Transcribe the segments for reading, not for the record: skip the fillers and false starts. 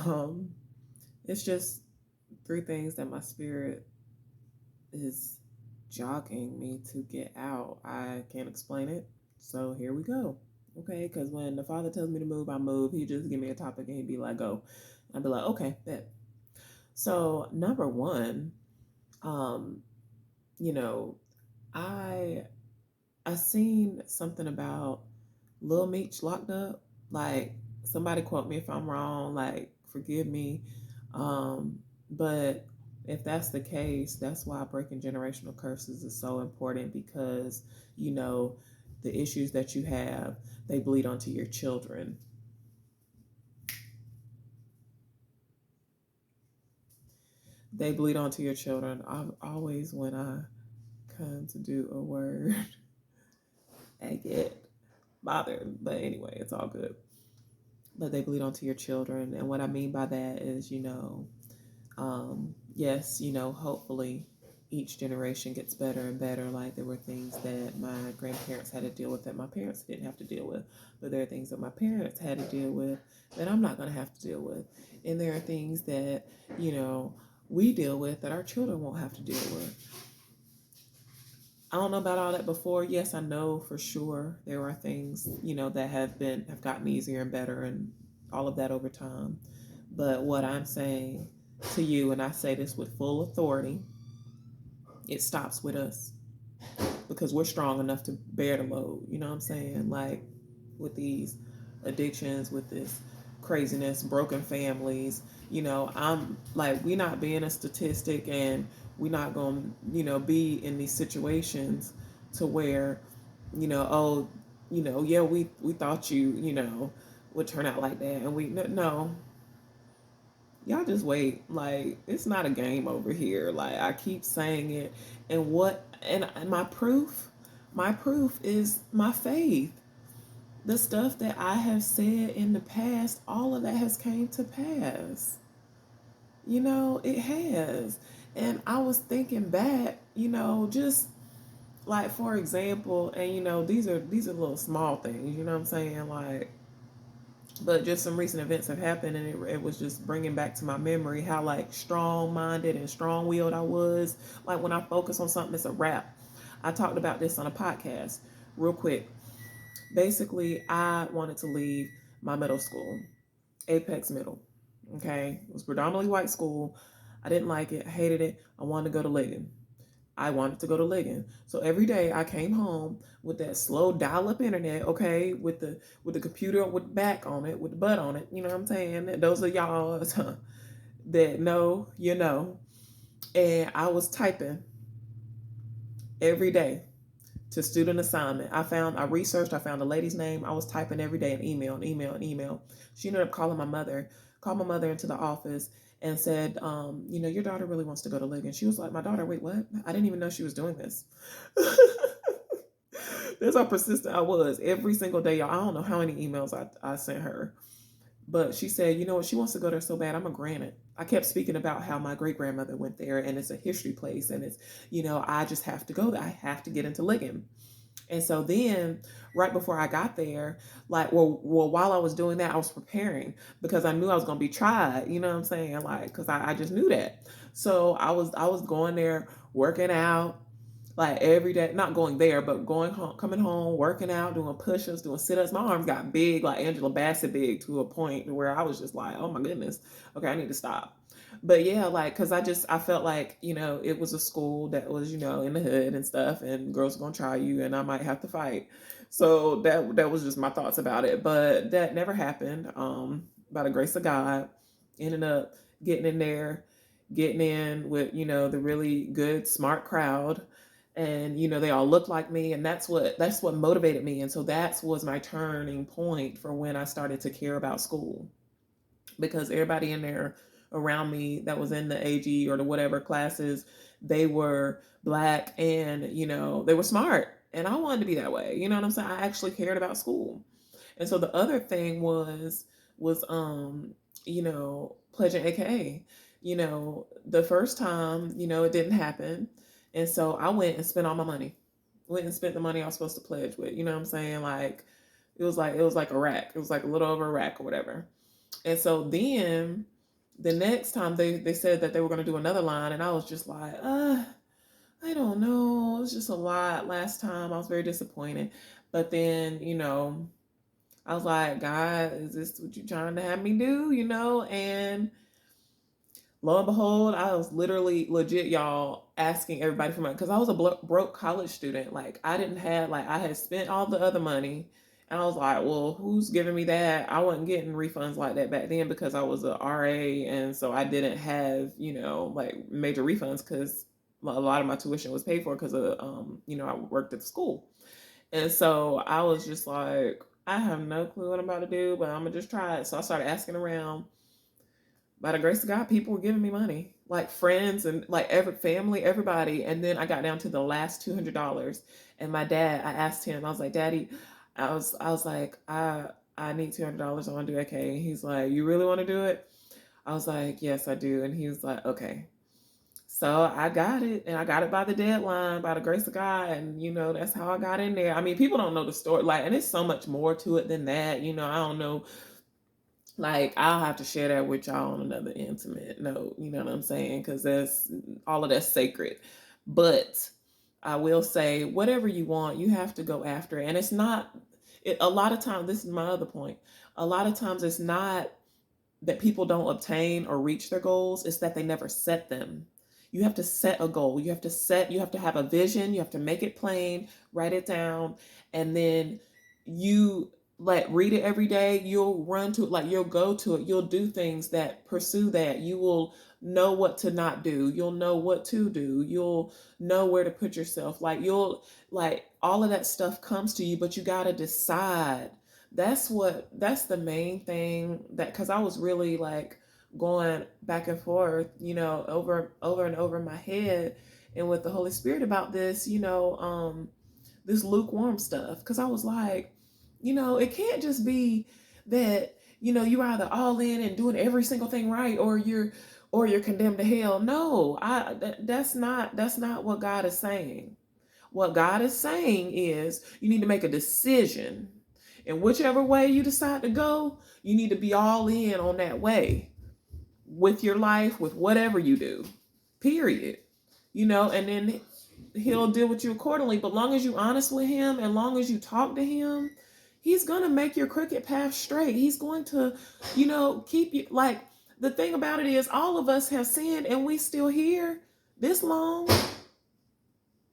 Um, it's just three things that my spirit is jogging me to get out. I can't explain it. So here we go. Okay, because when the Father tells me to move, I move. He just give me a topic and he'd be like, go. I'd be like, okay, bet. So number one, um, you know, I I seen something about Lil Meech locked up. Like somebody quote me if I'm wrong. Like forgive me, but if that's the case, that's why breaking generational curses is so important because you know the issues that you have they bleed onto your children. They bleed onto your children. I've always when I come to do a word, I get bothered. But anyway, it's all good. But they bleed onto your children, and what I mean by that is, yes, hopefully each generation gets better and better. Like there were things that my grandparents had to deal with that my parents didn't have to deal with, but there are things that my parents had to deal with that I'm not going to have to deal with, and there are things that you know we deal with that our children won't have to deal with. I don't know about all that before. Yes, I know for sure there are things, that have gotten easier and better and all of that over time. But what I'm saying to you, and I say this with full authority, it stops with us because we're strong enough to bear the load. You know what I'm saying? Like with these addictions, with this craziness, broken families, I'm like, we not being a statistic and we not going to, be in these situations to where, oh, yeah, we thought would turn out like that. And we, no, y'all just wait. Like, it's not a game over here. Like, I keep saying it. And my proof is my faith. The stuff that I have said in the past, all of that has came to pass. It has. And I was thinking back, just like for example, and these are little small things, you know what I'm saying? Like, but just some recent events have happened and it was just bringing back to my memory how like strong minded and strong willed I was. Like when I focus on something, it's a wrap. I talked about this on a podcast real quick. Basically, I wanted to leave my middle school, Apex Middle. Okay, it was predominantly white school. I didn't like it. I hated it. I wanted to go to Ligon. I wanted to go to Ligon. So every day I came home with that slow dial-up internet, okay, with the computer with the back on it, with the butt on it. You know what I'm saying? Those are y'all that know, And I was typing every day to student assignment. I researched, I found a lady's name. I was typing every day an email, an email, an email. She ended up called my mother into the office and said, your daughter really wants to go to Ligon. She was like, my daughter, wait, what? I didn't even know she was doing this. That's how persistent I was every single day, y'all. I don't know how many emails I sent her. But she said, you know what, she wants to go there so bad, I'm gonna grant it. I kept speaking about how my great grandmother went there and it's a history place and it's, I just have to go there. I have to get into Ligon. And so then, right before I got there, like, while I was doing that, I was preparing because I knew I was gonna be tried. You know what I'm saying? Like, because I just knew that. So I was going there, working out, like every day. Not going there, but going home, coming home, working out, doing push-ups, doing sit-ups. My arms got big, like Angela Bassett big, to a point where I was just like, oh my goodness, okay, I need to stop. But yeah, like, cause I felt like, it was a school that was, in the hood and stuff, and girls gonna try you, and I might have to fight. So that was just my thoughts about it. But that never happened. By the grace of God, ended up getting in there, getting in with, the really good, smart crowd, and they all looked like me, and that's what motivated me, and so that was my turning point for when I started to care about school because everybody in there around me that was in the AG or the whatever classes, they were black and, they were smart. And I wanted to be that way. You know what I'm saying? I actually cared about school. And so the other thing was pledging AKA. The first time, it didn't happen. And so I went and spent all my money. Went and spent the money I was supposed to pledge with. You know what I'm saying? Like it was like a rack. It was like a little over a rack or whatever. And so then The next time they said that they were going to do another line, and I was just like, I don't know. It was just a lot last time. I was very disappointed. But then, I was like, God, is this what you trying to have me do? And lo and behold, I was literally legit, y'all, asking everybody for money because I was a broke college student. Like, I didn't have, like, I had spent all the other money. And I was like, well, who's giving me that? I wasn't getting refunds like that back then because I was a RA. And so I didn't have, like major refunds because a lot of my tuition was paid for because of, I worked at the school. And so I was just like, I have no clue what I'm about to do, but I'm going to just try it. So I started asking around. By the grace of God, people were giving me money, like friends and like every family, everybody. And then I got down to the last $200, and my dad, I asked him, I was like, Daddy, I was like, I need $200. I want to do okay. And he's like, you really want to do it? I was like, yes, I do. And he was like, okay. So I got it, and I got it by the deadline, by the grace of God, and that's how I got in there. I mean, people don't know the story, like, and it's so much more to it than that. I don't know, like, I'll have to share that with y'all on another intimate note, you know what I'm saying? Because that's all of that's sacred. But I will say, whatever you want, you have to go after it. And it's not, a lot of times, this is my other point. A lot of times, it's not that people don't obtain or reach their goals, it's that they never set them. You have to set a goal. You have to have a vision, you have to make it plain, write it down, and then you like read it every day. You'll run to it, like you'll go to it, you'll do things that pursue that. You will know what to not do. You'll know what to do. You'll know where to put yourself. Like all of that stuff comes to you, but you got to decide. That's the main thing, that because I was really like going back and forth, over and over in my head and with the Holy Spirit about this, this lukewarm stuff. Because I was like, it can't just be that, you're either all in and doing every single thing right, or you're condemned to hell. No, that's not what God is saying. What God is saying is you need to make a decision. And whichever way you decide to go, you need to be all in on that way with your life, with whatever you do. Period. And then he'll deal with you accordingly. But long as you honest with him and long as you talk to him, he's gonna make your crooked path straight. He's going to, keep you like the thing about it is all of us have sinned and we still here this long.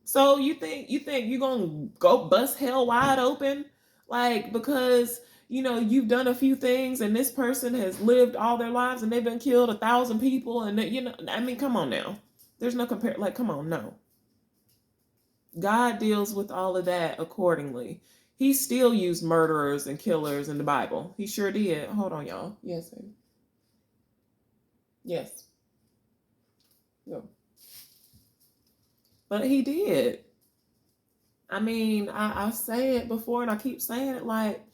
So you think you're gonna go bust hell wide open, like because you've done a few things and this person has lived all their lives and they've been killed 1,000 people and I mean, come on now, there's no compare. Like, come on, no. God deals with all of that accordingly. He still used murderers and killers in the Bible. He sure did. Hold on, y'all. Yes, baby. Yes. No. But he did. I mean, I say it before and I keep saying it, like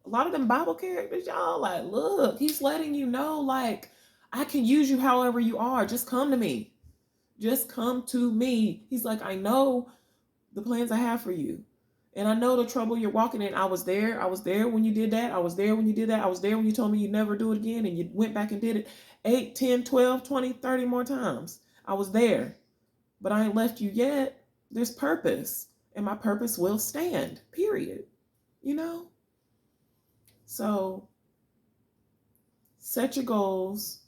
a lot of them Bible characters, y'all, like, look, he's letting you know, like, I can use you however you are. Just come to me. Just come to me. He's like, I know the plans I have for you. And I know the trouble you're walking in. I was there. I was there when you did that. I was there when you did that. I was there when you told me you'd never do it again. And you went back and did it 8, 10, 12, 20, 30 more times. I was there. But I ain't left you yet. There's purpose. And my purpose will stand. Period. You know? So set your goals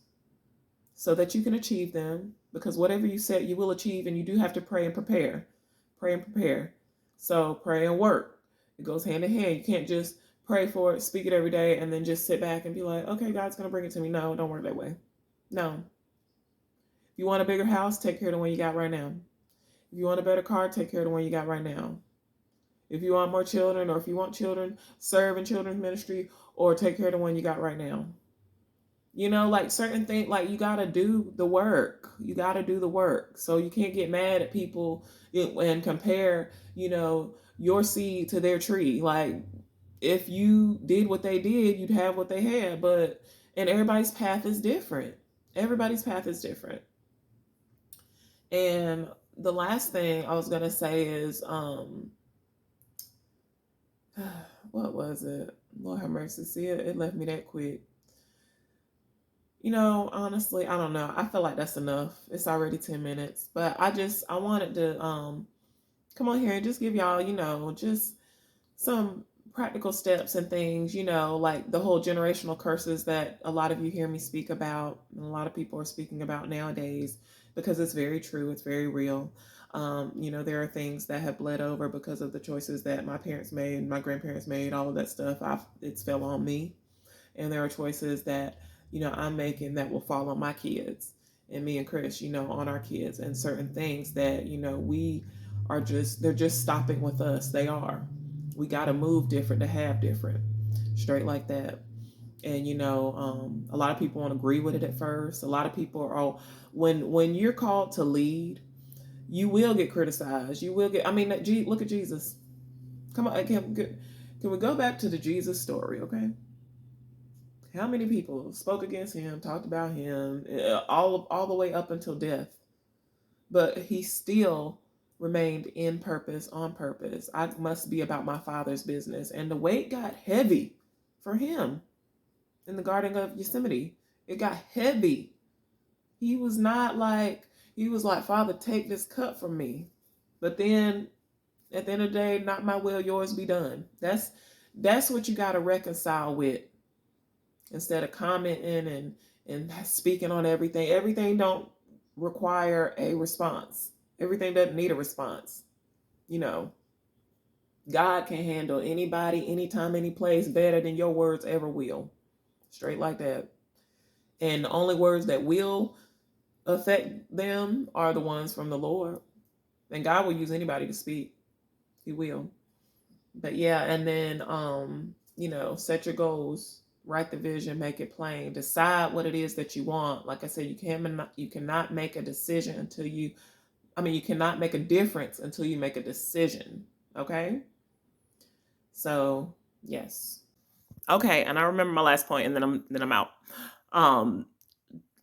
so that you can achieve them, because whatever you set, you will achieve, and you do have to pray and prepare. Pray and prepare. So pray and work. It goes hand in hand. You can't just pray for it, speak it every day, and then just sit back and be like, okay, God's going to bring it to me. No, don't work that way. No. If you want a bigger house, take care of the one you got right now. If you want a better car, take care of the one you got right now. If you want more children, or if you want children, serve in children's ministry, or take care of the one you got right now. Like certain things, like you got to do the work. You got to do the work. So you can't get mad at people and compare, your seed to their tree. Like if you did what they did, you'd have what they had. And everybody's path is different. Everybody's path is different. And the last thing I was going to say is, what was it? Lord have mercy. See, it left me that quick. Honestly, I don't know. I feel like that's enough. It's already 10 minutes. But I wanted to come on here and just give y'all, just some practical steps and things, like the whole generational curses that a lot of you hear me speak about, and a lot of people are speaking about nowadays, because it's very true, it's very real. There are things that have bled over because of the choices that my parents made, my grandparents made, all of that stuff. It's fell on me, and there are choices that I'm making that will fall on my kids, and me and Chris, on our kids, and certain things that we are just they're just stopping with us. They are. We got to move different to have different, straight like that. And a lot of people won't agree with it at first. A lot of people are all when you're called to lead, you will get criticized. You will get. I mean, look at Jesus. Come on, can we go back to the Jesus story, okay? How many people spoke against him, talked about him, all the way up until death? But he still remained in purpose, on purpose. I must be about my Father's business. And the weight got heavy for him in the Garden of Yosemite. It got heavy. He was not like, he was like, Father, take this cup from me. But then at the end of the day, not my will, yours be done. That's what you got to reconcile with, instead of commenting and speaking on everything. Everything don't require a response. Everything doesn't need a response. You know, God can handle anybody, anytime, any place better than your words ever will. Straight like that. And the only words that will affect them are the ones from the Lord. And God will use anybody to speak. He will. But yeah, and then set your goals, write the vision, make it plain, decide what it is that you want. Like I said, you cannot make a decision until you cannot make a difference until you make a decision. Okay? So, yes. Okay, and I remember my last point, and then I'm out.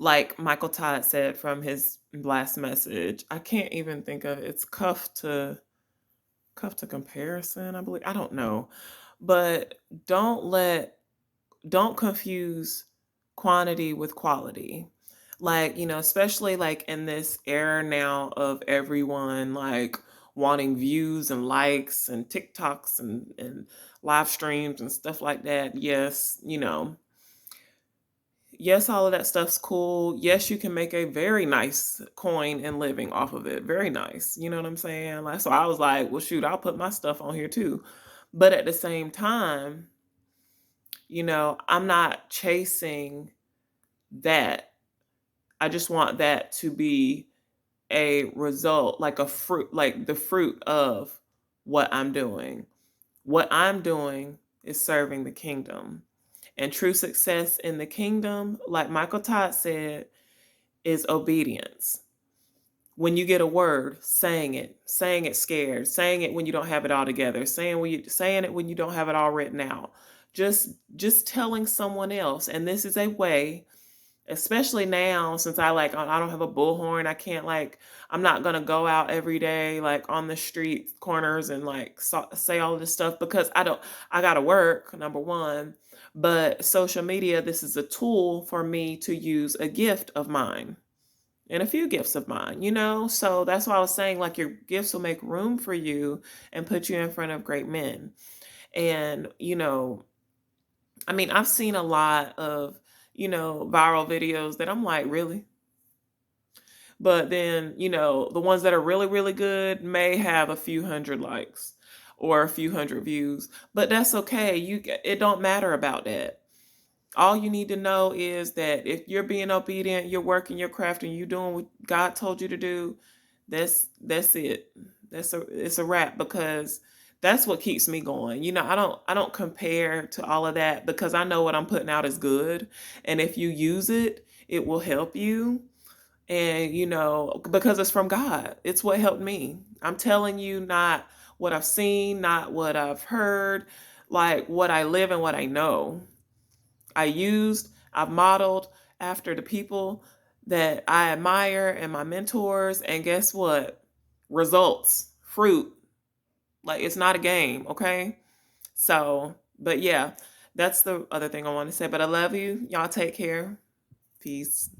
Like Michael Todd said from his last message, I can't even think of it's cuff to comparison, I believe. I don't know. But don't confuse quantity with quality. Like, especially like in this era now of everyone like wanting views and likes and TikToks and live streams and stuff like that. Yes, yes, all of that stuff's cool. Yes, you can make a very nice coin and living off of it. Very nice. You know what I'm saying? Like, so I was like, well, shoot, I'll put my stuff on here too. But at the same time, I'm not chasing that. I just want that to be a result, like a fruit, like the fruit of what I'm doing. What I'm doing is serving the kingdom. And true success in the kingdom, like Michael Todd said, is obedience. When you get a word, saying it scared, saying it when you don't have it all together, saying it when you don't have it all written out. Just telling someone else. And this is a way, especially now, since I don't have a bullhorn. I'm not gonna go out every day like on the street corners and like say all of this stuff, because I gotta work, number one. But social media, this is a tool for me to use a gift of mine and a few gifts of mine, so that's why I was saying, like, your gifts will make room for you and put you in front of great men. And I've seen a lot of viral videos that I'm like, really? But then, the ones that are really, really good may have a few hundred likes or a few hundred views, but that's okay. It don't matter about that. All you need to know is that if you're being obedient, you're working your craft, and you're doing what God told you to do, that's it. It's a wrap, because that's what keeps me going. I don't compare to all of that, because I know what I'm putting out is good, and if you use it, it will help you. And because it's from God. It's what helped me. I'm telling you, not what I've seen, not what I've heard, like what I live and what I know. I've modeled after the people that I admire and my mentors. And guess what? Results, fruit. Like, it's not a game, okay? So, but yeah, that's the other thing I want to say. But I love you. Y'all take care. Peace.